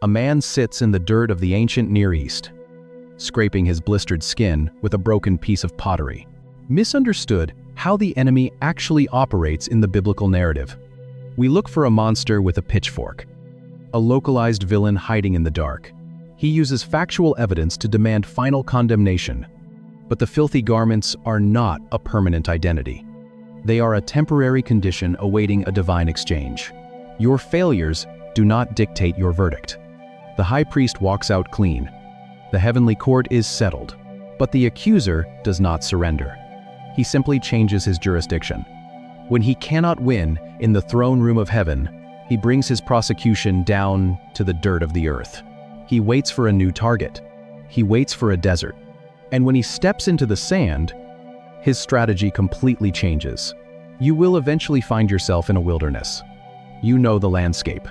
a man sits in the dirt of the ancient Near East, scraping his blistered skin with a broken piece of pottery. Misunderstood how the enemy actually operates in the biblical narrative. We look for a monster with a pitchfork, a localized villain hiding in the dark. He uses factual evidence to demand final condemnation. But the filthy garments are not a permanent identity. They are a temporary condition awaiting a divine exchange. Your failures do not dictate your verdict. The high priest walks out clean. The heavenly court is settled. But the accuser does not surrender. He simply changes his jurisdiction. When he cannot win in the throne room of heaven, he brings his prosecution down to the dirt of the earth. He waits for a new target. He waits for a desert. And when he steps into the sand, his strategy completely changes. You will eventually find yourself in a wilderness. You know the landscape.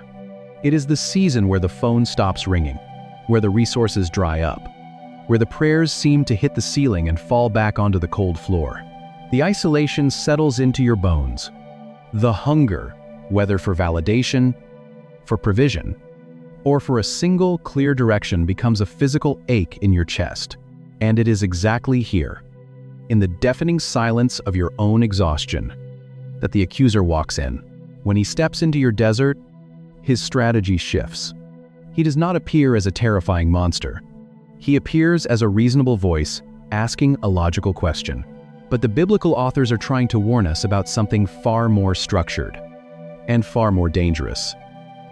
It is the season where the phone stops ringing, where the resources dry up, where the prayers seem to hit the ceiling and fall back onto the cold floor. The isolation settles into your bones. The hunger, whether for validation, for provision, or for a single clear direction, becomes a physical ache in your chest. And it is exactly here, in the deafening silence of your own exhaustion, that the accuser walks in. When he steps into your desert, his strategy shifts. He does not appear as a terrifying monster. He appears as a reasonable voice asking a logical question. But the biblical authors are trying to warn us about something far more structured and far more dangerous.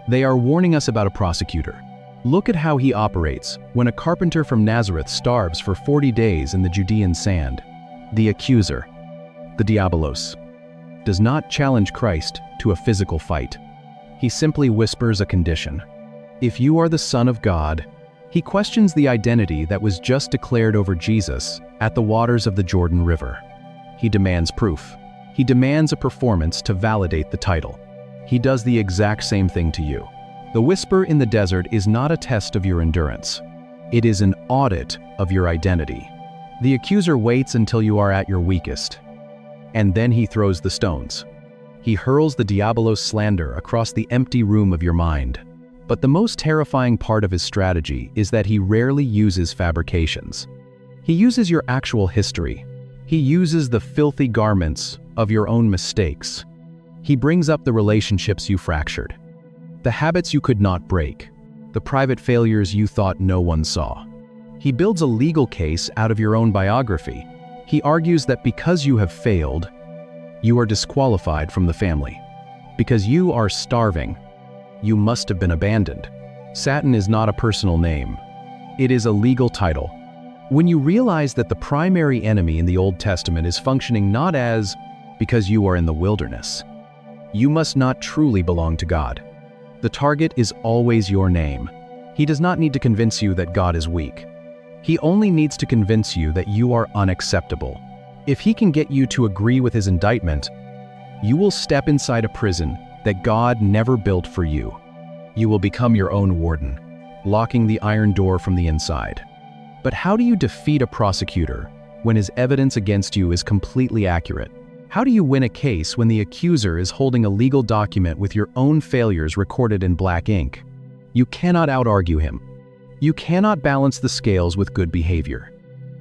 They are warning us about a prosecutor. Look at how he operates when a carpenter from Nazareth starves for 40 days in the Judean sand. The accuser, the diabolos, does not challenge Christ to a physical fight. He simply whispers a condition. If you are the Son of God, he questions the identity that was just declared over Jesus at the waters of the Jordan River. He demands proof. He demands a performance to validate the title. He does the exact same thing to you. The whisper in the desert is not a test of your endurance. It is an audit of your identity. The accuser waits until you are at your weakest, and then he throws the stones. He hurls the diabolos slander across the empty room of your mind. But the most terrifying part of his strategy is that he rarely uses fabrications. He uses your actual history. He uses the filthy garments of your own mistakes. He brings up the relationships you fractured, the habits you could not break, the private failures you thought no one saw. He builds a legal case out of your own biography. He argues that because you have failed, you are disqualified from the family. Because you are starving, you must have been abandoned. Satan is not a personal name. It is a legal title. When you realize that the primary enemy in the Old Testament is functioning not as because you are in the wilderness, you must not truly belong to God. The target is always your name. He does not need to convince you that God is weak. He only needs to convince you that you are unacceptable. If he can get you to agree with his indictment, you will step inside a prison that God never built for you. You will become your own warden, locking the iron door from the inside. But how do you defeat a prosecutor when his evidence against you is completely accurate? How do you win a case when the accuser is holding a legal document with your own failures recorded in black ink? You cannot out-argue him. You cannot balance the scales with good behavior.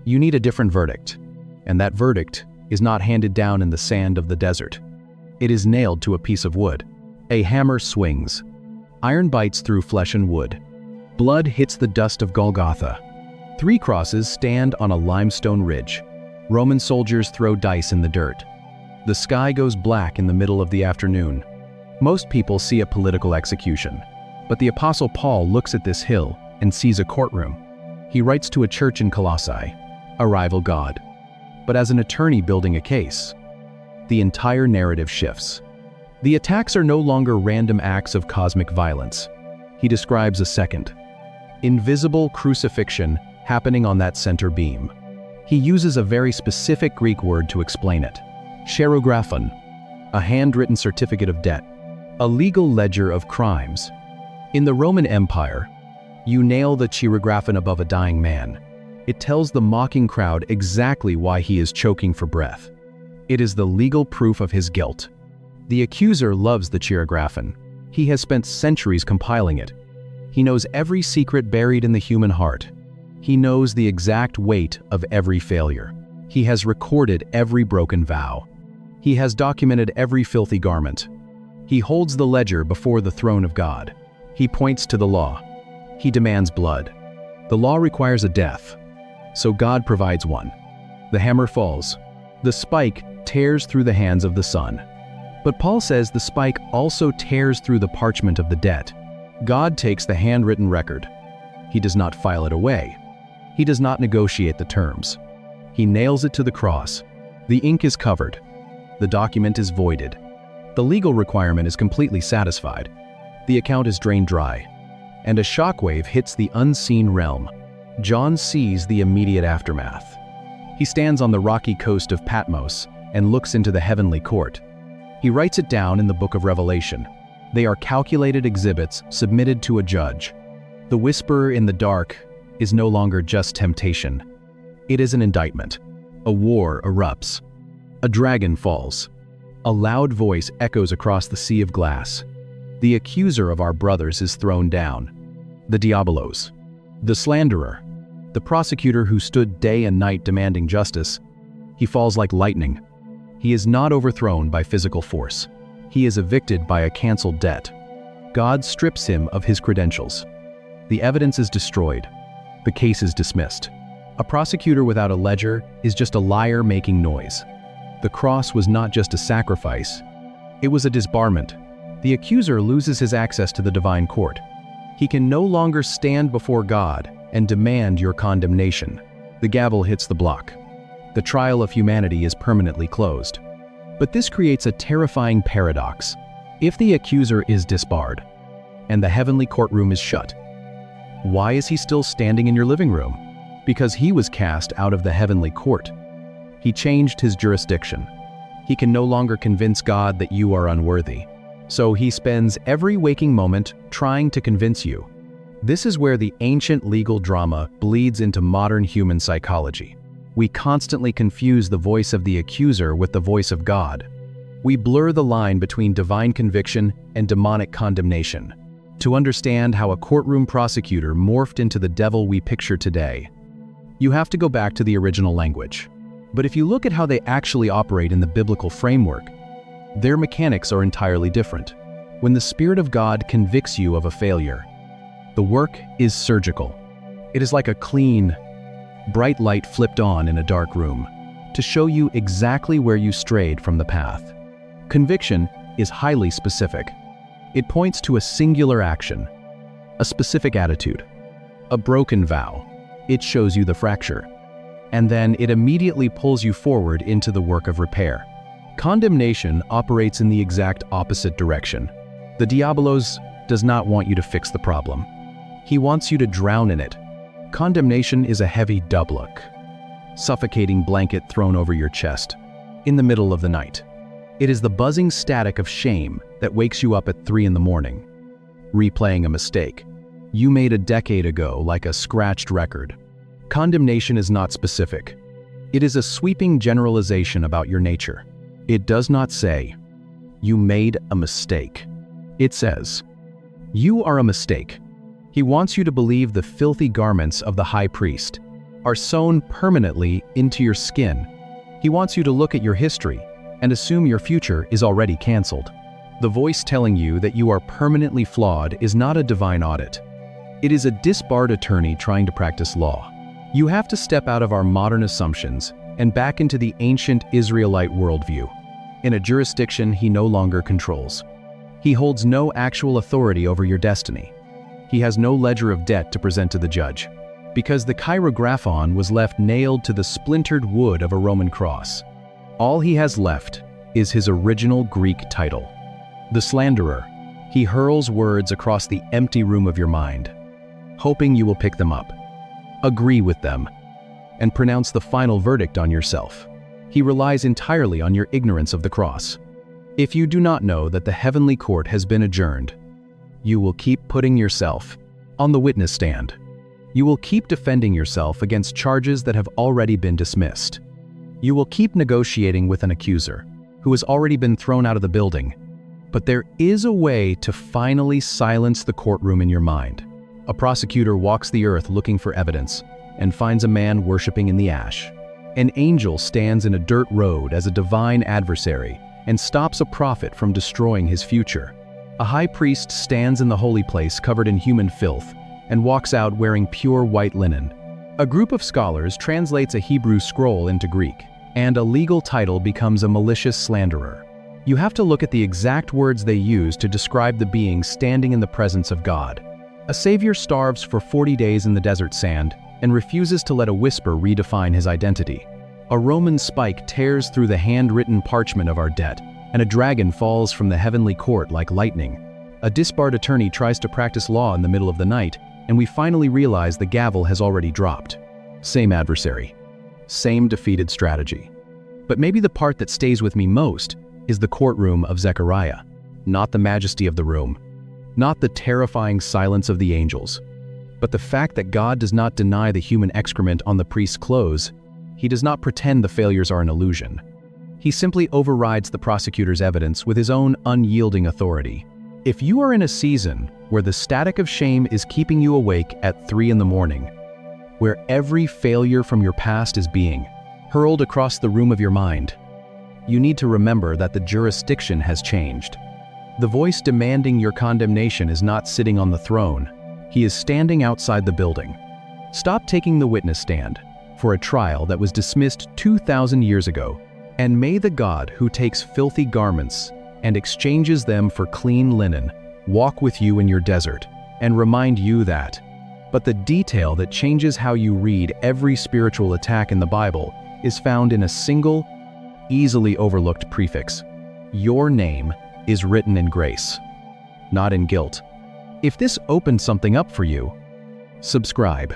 You need a different verdict, and that verdict is not handed down in the sand of the desert. It is nailed to a piece of wood. A hammer swings. Iron bites through flesh and wood. Blood hits the dust of Golgotha. 3 crosses stand on a limestone ridge. Roman soldiers throw dice in the dirt. The sky goes black in the middle of the afternoon. Most people see a political execution, but the Apostle Paul looks at this hill and sees a courtroom. He writes to a church in Colossae, a rival god. But as an attorney building a case, the entire narrative shifts. The attacks are no longer random acts of cosmic violence. He describes a second, invisible crucifixion happening on that center beam. He uses a very specific Greek word to explain it. Cheirographon, a handwritten certificate of debt, a legal ledger of crimes. In the Roman Empire, you nail the cheirographon above a dying man. It tells the mocking crowd exactly why he is choking for breath. It is the legal proof of his guilt. The accuser loves the cheirographon. He has spent centuries compiling it. He knows every secret buried in the human heart. He knows the exact weight of every failure. He has recorded every broken vow. He has documented every filthy garment. He holds the ledger before the throne of God. He points to the law. He demands blood. The law requires a death, so God provides one. The hammer falls. The spike tears through the hands of the son. But Paul says the spike also tears through the parchment of the debt. God takes the handwritten record. He does not file it away. He does not negotiate the terms. He nails it to the cross. The ink is covered. The document is voided. The legal requirement is completely satisfied. The account is drained dry. And a shockwave hits the unseen realm. John sees the immediate aftermath. He stands on the rocky coast of Patmos and looks into the heavenly court. He writes it down in the book of Revelation. They are calculated exhibits submitted to a judge. The whisper in the dark is no longer just temptation. It is an indictment. A war erupts. A dragon falls. A loud voice echoes across the sea of glass. The accuser of our brothers is thrown down. The Diabolos, the slanderer, the prosecutor who stood day and night demanding justice, he falls like lightning. He is not overthrown by physical force. He is evicted by a canceled debt. God strips him of his credentials. The evidence is destroyed. The case is dismissed. A prosecutor without a ledger is just a liar making noise. The cross was not just a sacrifice. It was a disbarment. The accuser loses his access to the divine court. He can no longer stand before God and demand your condemnation. The gavel hits the block. The trial of humanity is permanently closed. But this creates a terrifying paradox. If the accuser is disbarred, and the heavenly courtroom is shut, why is he still standing in your living room? Because he was cast out of the heavenly court. He changed his jurisdiction. He can no longer convince God that you are unworthy. So he spends every waking moment trying to convince you. This is where the ancient legal drama bleeds into modern human psychology. We constantly confuse the voice of the accuser with the voice of God. We blur the line between divine conviction and demonic condemnation. To understand how a courtroom prosecutor morphed into the devil we picture today, you have to go back to the original language. But if you look at how they actually operate in the biblical framework, their mechanics are entirely different. When the Spirit of God convicts you of a failure, the work is surgical. It is like a clean, bright light flipped on in a dark room to show you exactly where you strayed from the path. Conviction is highly specific. It points to a singular action, a specific attitude, a broken vow. It shows you the fracture, and then it immediately pulls you forward into the work of repair. Condemnation operates in the exact opposite direction. The Diabolos does not want you to fix the problem. He wants you to drown in it. Condemnation is a heavy doublock, suffocating blanket thrown over your chest in the middle of the night. It is the buzzing static of shame that wakes you up at 3 in the morning, replaying a mistake you made a decade ago like a scratched record. Condemnation is not specific. It is a sweeping generalization about your nature. It does not say, "You made a mistake." It says, "You are a mistake." He wants you to believe the filthy garments of the high priest are sewn permanently into your skin. He wants you to look at your history and assume your future is already canceled. The voice telling you that you are permanently flawed is not a divine audit. It is a disbarred attorney trying to practice law. You have to step out of our modern assumptions and back into the ancient Israelite worldview, in a jurisdiction he no longer controls. He holds no actual authority over your destiny. He has no ledger of debt to present to the judge, because the Chirographon was left nailed to the splintered wood of a Roman cross. All he has left is his original Greek title. The slanderer. He hurls words across the empty room of your mind, hoping you will pick them up, agree with them, and pronounce the final verdict on yourself. He relies entirely on your ignorance of the cross. If you do not know that the heavenly court has been adjourned, you will keep putting yourself on the witness stand. You will keep defending yourself against charges that have already been dismissed. You will keep negotiating with an accuser who has already been thrown out of the building. But there is a way to finally silence the courtroom in your mind. A prosecutor walks the earth looking for evidence and finds a man worshiping in the ash. An angel stands in a dirt road as a divine adversary and stops a prophet from destroying his future. A high priest stands in the holy place covered in human filth and walks out wearing pure white linen. A group of scholars translates a Hebrew scroll into Greek, and a legal title becomes a malicious slanderer. You have to look at the exact words they use to describe the being standing in the presence of God. A savior starves for 40 days in the desert sand and refuses to let a whisper redefine his identity. A Roman spike tears through the handwritten parchment of our debt, and a dragon falls from the heavenly court like lightning. A disbarred attorney tries to practice law in the middle of the night, and we finally realize the gavel has already dropped. Same adversary. Same defeated strategy. But maybe the part that stays with me most is the courtroom of Zechariah. Not the majesty of the room, not the terrifying silence of the angels, but the fact that God does not deny the human excrement on the priest's clothes. He does not pretend the failures are an illusion. He simply overrides the prosecutor's evidence with his own unyielding authority. If you are in a season where the static of shame is keeping you awake at 3 in the morning, where every failure from your past is being hurled across the room of your mind, you need to remember that the jurisdiction has changed. The voice demanding your condemnation is not sitting on the throne. He is standing outside the building. Stop taking the witness stand for a trial that was dismissed 2,000 years ago, and may the God who takes filthy garments and exchanges them for clean linen walk with you in your desert and remind you that. But the detail that changes how you read every spiritual attack in the Bible is found in a single, easily overlooked prefix. Your name is written in grace, not in guilt. If this opened something up for you, subscribe.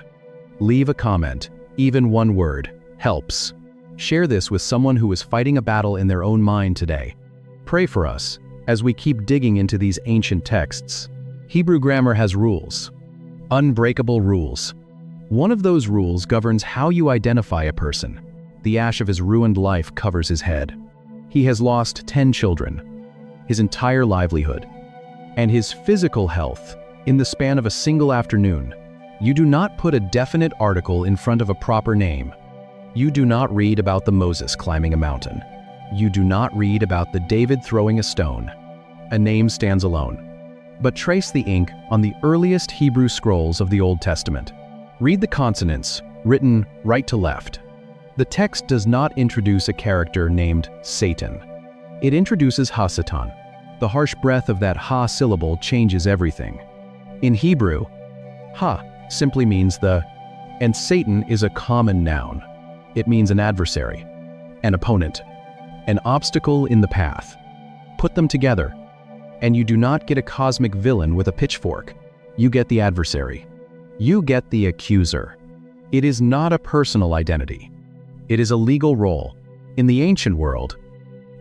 Leave a comment. Even one word helps. Share this with someone who is fighting a battle in their own mind today. Pray for us as we keep digging into these ancient texts. Hebrew grammar has rules. Unbreakable rules. One of those rules governs how you identify a person. The ash of his ruined life covers his head. He has lost 10 children, his entire livelihood, and his physical health in the span of a single afternoon. You do not put a definite article in front of a proper name. You do not read about the Moses climbing a mountain. You do not read about the David throwing a stone. A name stands alone. But trace the ink on the earliest Hebrew scrolls of the Old Testament. Read the consonants, written right to left. The text does not introduce a character named Satan. It introduces Ha-Satan. The harsh breath of that Ha syllable changes everything. In Hebrew, Ha simply means the, and Satan is a common noun. It means an adversary, an opponent, an obstacle in the path. Put them together, and you do not get a cosmic villain with a pitchfork. You get the adversary. You get the accuser. It is not a personal identity. It is a legal role. In the ancient world,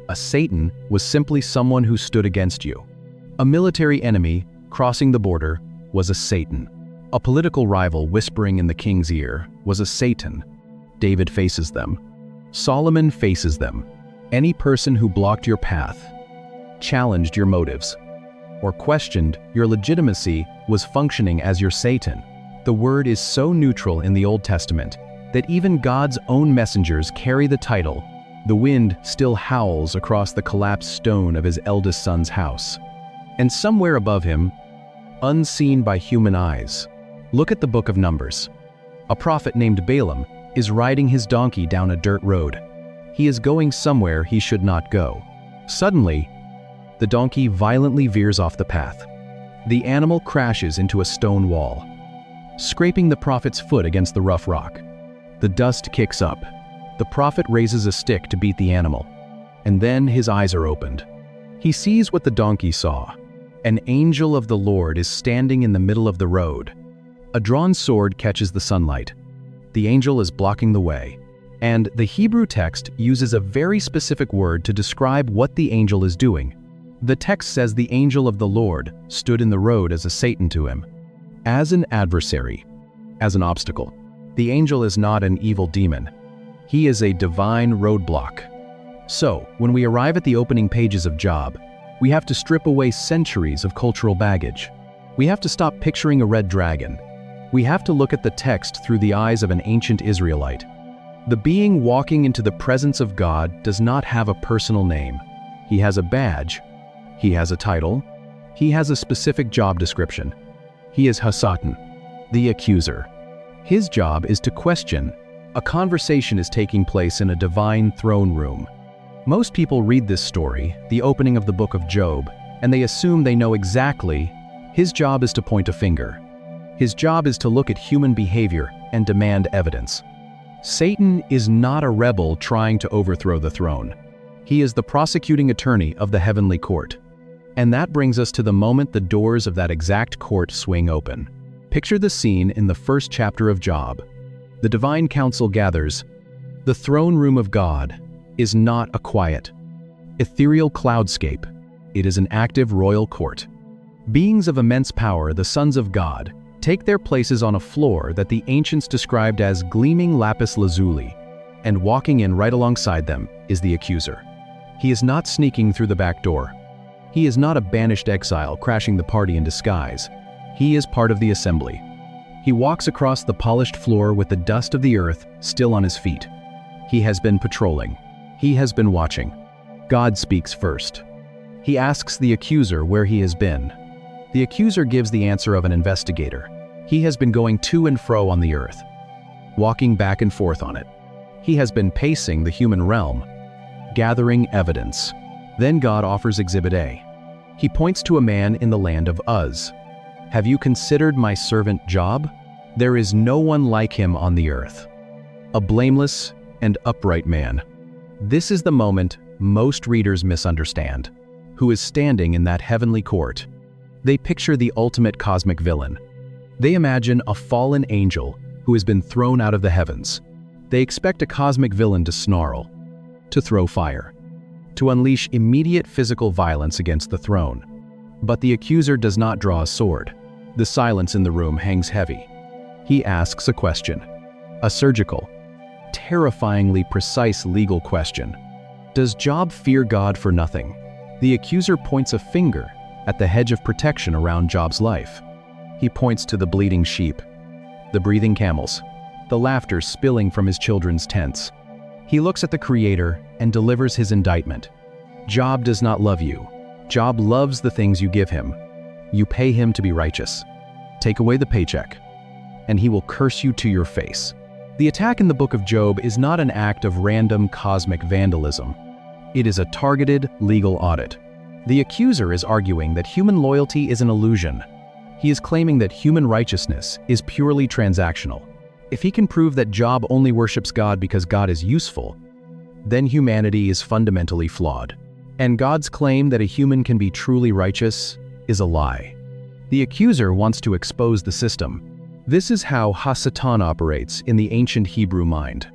a Satan was simply someone who stood against you. A military enemy crossing the border was a Satan. A political rival whispering in the king's ear was a Satan. David faces them. Solomon faces them. Any person who blocked your path, challenged your motives, or questioned your legitimacy was functioning as your Satan. The word is so neutral in the Old Testament that even God's own messengers carry the title. The wind still howls across the collapsed stone of his eldest son's house. And somewhere above him, unseen by human eyes, look at the book of Numbers. A prophet named Balaam is riding his donkey down a dirt road. He is going somewhere he should not go. Suddenly, the donkey violently veers off the path. The animal crashes into a stone wall, scraping the prophet's foot against the rough rock. The dust kicks up. The prophet raises a stick to beat the animal, and then his eyes are opened. He sees what the donkey saw. An angel of the Lord is standing in the middle of the road. A drawn sword catches the sunlight. The angel is blocking the way, and the Hebrew text uses a very specific word to describe what the angel is doing. The text says the angel of the Lord stood in the road as a Satan to him, as an adversary, as an obstacle. The angel is not an evil demon. He is a divine roadblock. So, when we arrive at the opening pages of Job, we have to strip away centuries of cultural baggage. We have to stop picturing a red dragon. We have to look at the text through the eyes of an ancient Israelite. The being walking into the presence of God does not have a personal name. He has a badge. He has a title. He has a specific job description. He is Hasatan, the accuser. His job is to question. A conversation is taking place in a divine throne room. Most people read this story, the opening of the book of Job, and they assume they know exactly. His job is to point a finger. His job is to look at human behavior and demand evidence. Satan is not a rebel trying to overthrow the throne. He is the prosecuting attorney of the heavenly court. And that brings us to the moment the doors of that exact court swing open. Picture the scene in the first chapter of Job. The divine council gathers. The throne room of God is not a quiet, ethereal cloudscape. It is an active royal court. Beings of immense power, the sons of God, take their places on a floor that the ancients described as gleaming lapis lazuli, and walking in right alongside them is the accuser. He is not sneaking through the back door. He is not a banished exile crashing the party in disguise. He is part of the assembly. He walks across the polished floor with the dust of the earth still on his feet. He has been patrolling. He has been watching. God speaks first. He asks the accuser where he has been. The accuser gives the answer of an investigator. He has been going to and fro on the earth, walking back and forth on it. He has been pacing the human realm, gathering evidence. Then God offers Exhibit A. He points to a man in the land of Uz. Have you considered my servant Job? There is no one like him on the earth. A blameless and upright man. This is the moment most readers misunderstand. Who is standing in that heavenly court? They picture the ultimate cosmic villain. They imagine a fallen angel who has been thrown out of the heavens. They expect a cosmic villain to snarl, to throw fire, to unleash immediate physical violence against the throne. But the accuser does not draw a sword. The silence in the room hangs heavy. He asks a question, a surgical, terrifyingly precise legal question. Does Job fear God for nothing? The accuser points a finger at the hedge of protection around Job's life. He points to the bleeding sheep, the breathing camels, the laughter spilling from his children's tents. He looks at the Creator and delivers his indictment. Job does not love you. Job loves the things you give him. You pay him to be righteous. Take away the paycheck, and he will curse you to your face. The attack in the book of Job is not an act of random cosmic vandalism. It is a targeted legal audit. The accuser is arguing that human loyalty is an illusion. He is claiming that human righteousness is purely transactional. If he can prove that Job only worships God because God is useful, then humanity is fundamentally flawed. And God's claim that a human can be truly righteous is a lie. The accuser wants to expose the system. This is how Hasatan operates in the ancient Hebrew mind.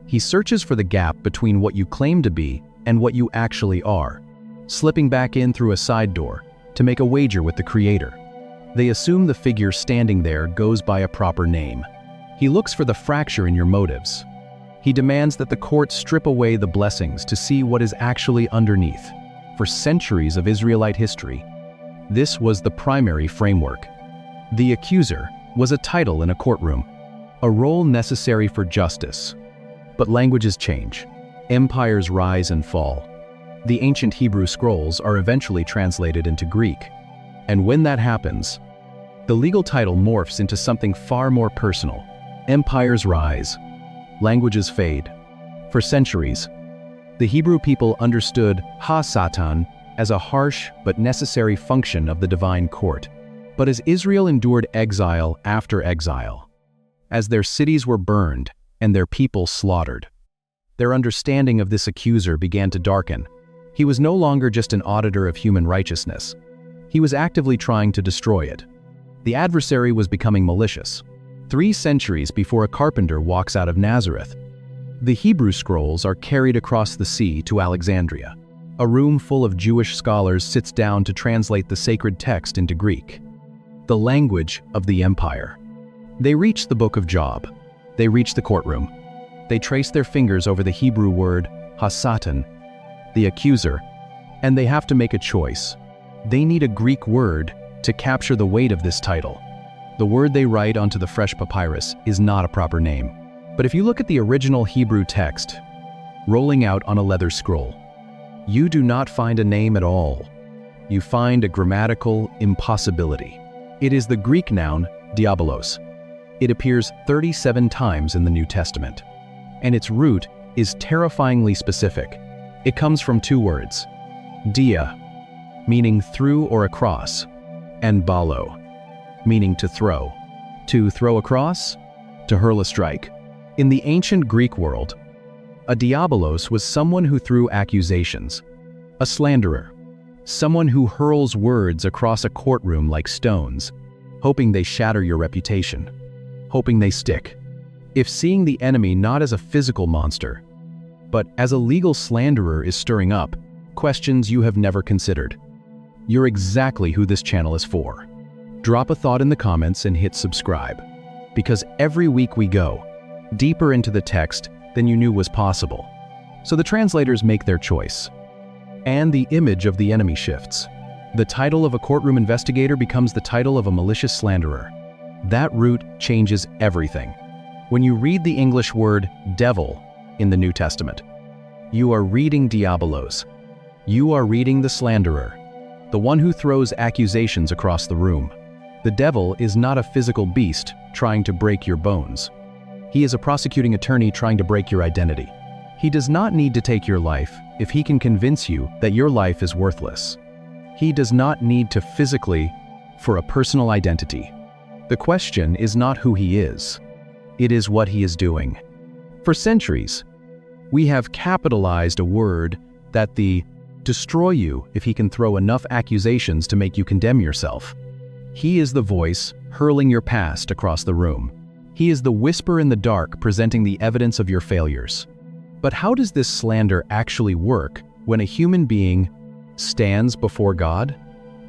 He searches for the gap between what you claim to be and what you actually are, slipping back in through a side door to make a wager with the Creator. They assume the figure standing there goes by a proper name. He looks for the fracture in your motives. He demands that the court strip away the blessings to see what is actually underneath. For centuries of Israelite history, this was the primary framework. The accuser was a title in a courtroom, a role necessary for justice. But languages change. Empires rise and fall. The ancient Hebrew scrolls are eventually translated into Greek. And when that happens, the legal title morphs into something far more personal. Empires rise. Languages fade. For centuries, the Hebrew people understood Ha-Satan as a harsh but necessary function of the divine court. But as Israel endured exile after exile, as their cities were burned and their people slaughtered, their understanding of this accuser began to darken. He was no longer just an auditor of human righteousness. He was actively trying to destroy it. The adversary was becoming malicious. 3 centuries before a carpenter walks out of Nazareth, the Hebrew scrolls are carried across the sea to Alexandria. A room full of Jewish scholars sits down to translate the sacred text into Greek, the language of the empire. They reach the book of Job. They reach the courtroom. They trace their fingers over the Hebrew word Hasatan, the accuser, and they have to make a choice. They need a Greek word to capture the weight of this title. The word they write onto the fresh papyrus is not a proper name. But if you look at the original Hebrew text, rolling out on a leather scroll, you do not find a name at all. You find a grammatical impossibility. It is the Greek noun diabolos. It appears 37 times in the New Testament, and its root is terrifyingly specific. It comes from two words, dia, meaning through or across, and balo, meaning to throw. To throw across, to hurl a strike. In the ancient Greek world, a diabolos was someone who threw accusations, a slanderer, someone who hurls words across a courtroom like stones, hoping they shatter your reputation, hoping they stick. If seeing the enemy not as a physical monster, but as a legal slanderer is stirring up questions you have never considered, you're exactly who this channel is for. Drop a thought in the comments and hit subscribe, because every week we go deeper into the text than you knew was possible. So the translators make their choice, and the image of the enemy shifts. The title of a courtroom investigator becomes the title of a malicious slanderer. That root changes everything. When you read the English word devil in the New Testament, you are reading diabolos. You are reading the slanderer, the one who throws accusations across the room. The devil is not a physical beast trying to break your bones. He is a prosecuting attorney trying to break your identity. He does not need to take your life if he can convince you that your life is worthless. He does not need to physically for a personal identity. The question is not who he is. It is what he is doing. For centuries, we have capitalized a word that the destroy you if he can throw enough accusations to make you condemn yourself. He is the voice hurling your past across the room. He is the whisper in the dark presenting the evidence of your failures. But how does this slander actually work when a human being stands before God?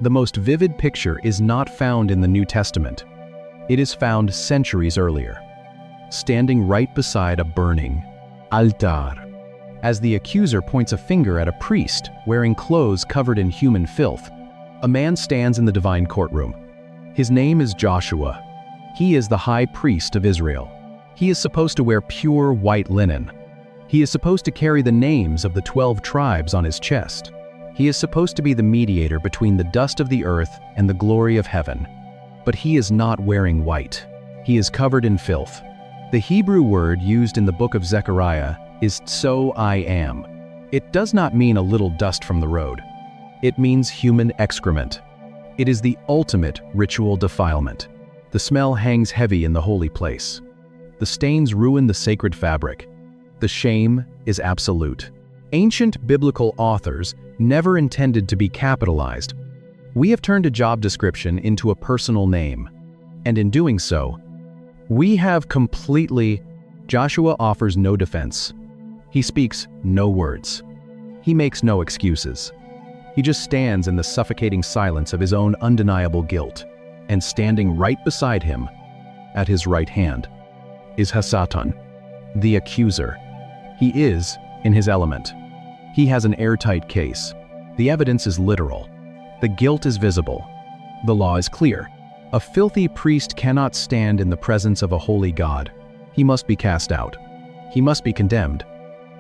The most vivid picture is not found in the New Testament. It is found centuries earlier, standing right beside a burning altar. As the accuser points a finger at a priest wearing clothes covered in human filth, a man stands in the divine courtroom. His name is Joshua. He is the high priest of Israel. He is supposed to wear pure white linen. He is supposed to carry the names of the 12 tribes on his chest. He is supposed to be the mediator between the dust of the earth and the glory of heaven. But he is not wearing white. He is covered in filth. The Hebrew word used in the book of Zechariah is so I am. It does not mean a little dust from the road. It means human excrement. It is the ultimate ritual defilement. The smell hangs heavy in the holy place. The stains ruin the sacred fabric. The shame is absolute. Ancient biblical authors never intended to be capitalized. We have turned a job description into a personal name, and in doing so, we have Joshua offers no defense. He speaks no words. He makes no excuses. He just stands in the suffocating silence of his own undeniable guilt, and standing right beside him, at his right hand, is Hasatan, the accuser. He is in his element. He has an airtight case. The evidence is literal. The guilt is visible. The law is clear. A filthy priest cannot stand in the presence of a holy God. He must be cast out. He must be condemned.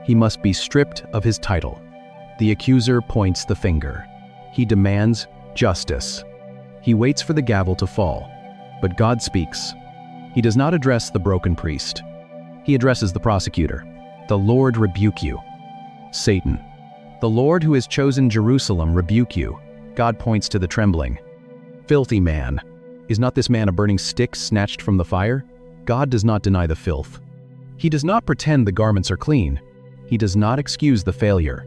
He must be stripped of his title. The accuser points the finger. He demands justice. He waits for the gavel to fall, but God speaks. He does not address the broken priest. He addresses the prosecutor. The Lord rebuke you. Satan. The Lord who has chosen Jerusalem rebuke you. God points to the trembling. Filthy man. Is not this man a burning stick snatched from the fire? God does not deny the filth. He does not pretend the garments are clean. He does not excuse the failure.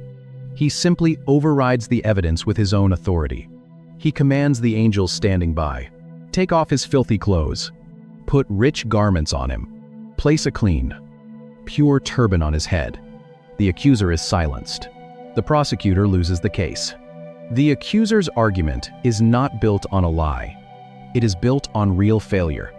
He simply overrides the evidence with his own authority. He commands the angels standing by. Take off his filthy clothes. Put rich garments on him. Place a clean, pure turban on his head. The accuser is silenced. The prosecutor loses the case. The accuser's argument is not built on a lie. It is built on real failure.